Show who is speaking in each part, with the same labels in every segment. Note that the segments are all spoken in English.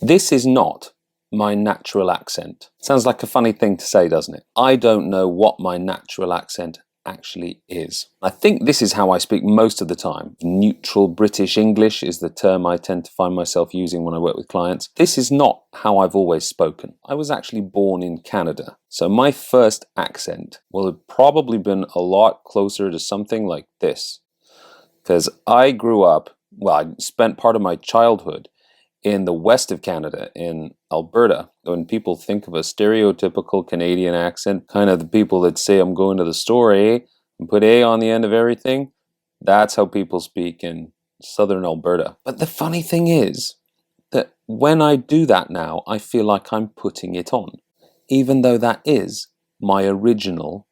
Speaker 1: This is not my natural accent. Sounds like a funny thing to say, doesn't it? I don't know what my natural accent actually is. I think this is how I speak most of the time. Neutral British English is the term I tend to find myself using when I work with clients. This is not how I've always spoken. I was actually born in Canada, so my first accent will have probably been a lot closer to something like this. Because I grew up, well, I spent part of my childhood in the west of Canada, in Alberta. When people think of a stereotypical Canadian accent, kind of the people that say, I'm going to the store, eh? And put A on the end of everything, that's how people speak in southern Alberta. But the funny thing is that when I do that now, I feel like I'm putting it on, even though that is my original,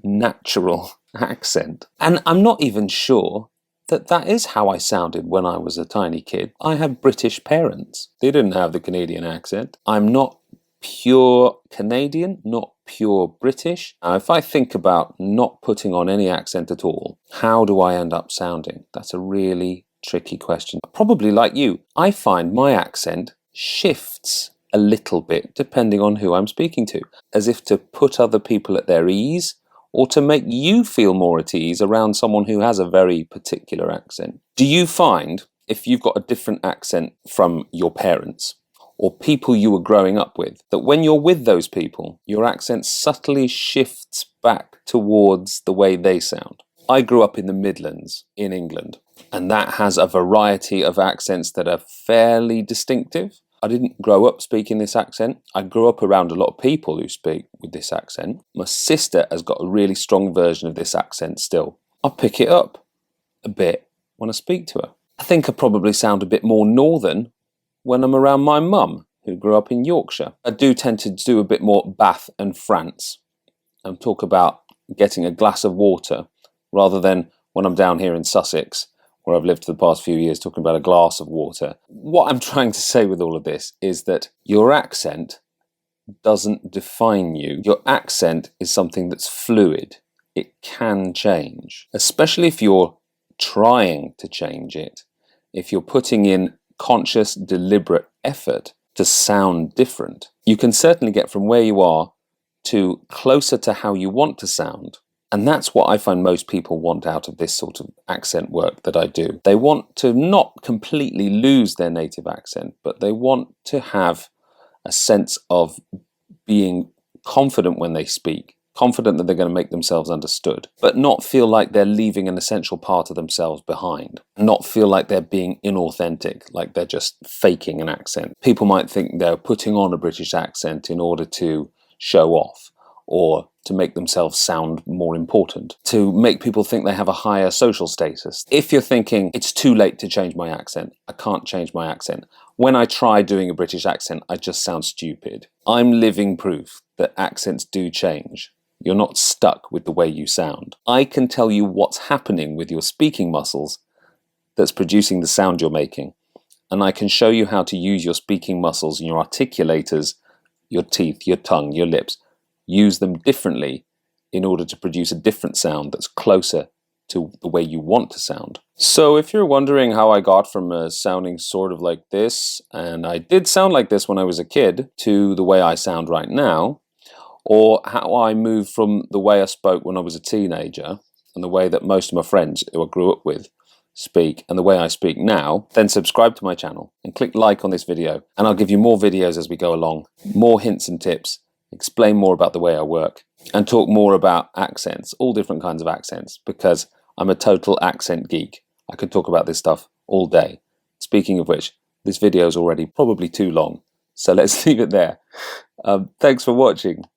Speaker 1: natural accent. And I'm not even sure that is how I sounded when I was a tiny kid. I have British parents. They didn't have the Canadian accent. I'm not pure Canadian, not pure British. Now, if I think about not putting on any accent at all, how do I end up sounding? That's a really tricky question. Probably like you, I find my accent shifts a little bit depending on who I'm speaking to, as if to put other people at their ease, or to make you feel more at ease around someone who has a very particular accent. Do you find, if you've got a different accent from your parents or people you were growing up with, that when you're with those people, your accent subtly shifts back towards the way they sound? I grew up in the Midlands in England, and that has a variety of accents that are fairly distinctive. I didn't grow up speaking this accent. I grew up around a lot of people who speak with this accent. My sister has got a really strong version of this accent still. I pick it up a bit when I speak to her. I think I probably sound a bit more northern when I'm around my mum, who grew up in Yorkshire. I do tend to do a bit more Bath and France and talk about getting a glass of water rather than when I'm down here in Sussex, where I've lived for the past few years, talking about a glass of water. What I'm trying to say with all of this is that your accent doesn't define you. Your accent is something that's fluid. It can change, especially if you're trying to change it. If you're putting in conscious, deliberate effort to sound different, you can certainly get from where you are to closer to how you want to sound. And that's what I find most people want out of this sort of accent work that I do. They want to not completely lose their native accent, but they want to have a sense of being confident when they speak, confident that they're going to make themselves understood, but not feel like they're leaving an essential part of themselves behind, not feel like they're being inauthentic, like they're just faking an accent. People might think they're putting on a British accent in order to show off, or to make themselves sound more important, to make people think they have a higher social status. If you're thinking, it's too late to change my accent, I can't change my accent, when I try doing a British accent, I just sound stupid. I'm living proof that accents do change. You're not stuck with the way you sound. I can tell you what's happening with your speaking muscles that's producing the sound you're making, and I can show you how to use your speaking muscles and your articulators, your teeth, your tongue, your lips, use them differently in order to produce a different sound that's closer to the way you want to sound. So if you're wondering how I got from sounding sort of like this, and I did sound like this when I was a kid, to the way I sound right now, or how I moved from the way I spoke when I was a teenager and the way that most of my friends who I grew up with speak and the way I speak now, then subscribe to my channel and click like on this video, and I'll give you more videos as we go along, more hints and tips, explain more about the way I work, and talk more about accents, all different kinds of accents, because I'm a total accent geek. I could talk about this stuff all day. Speaking of which, this video is already probably too long, so let's leave it there. Thanks for watching.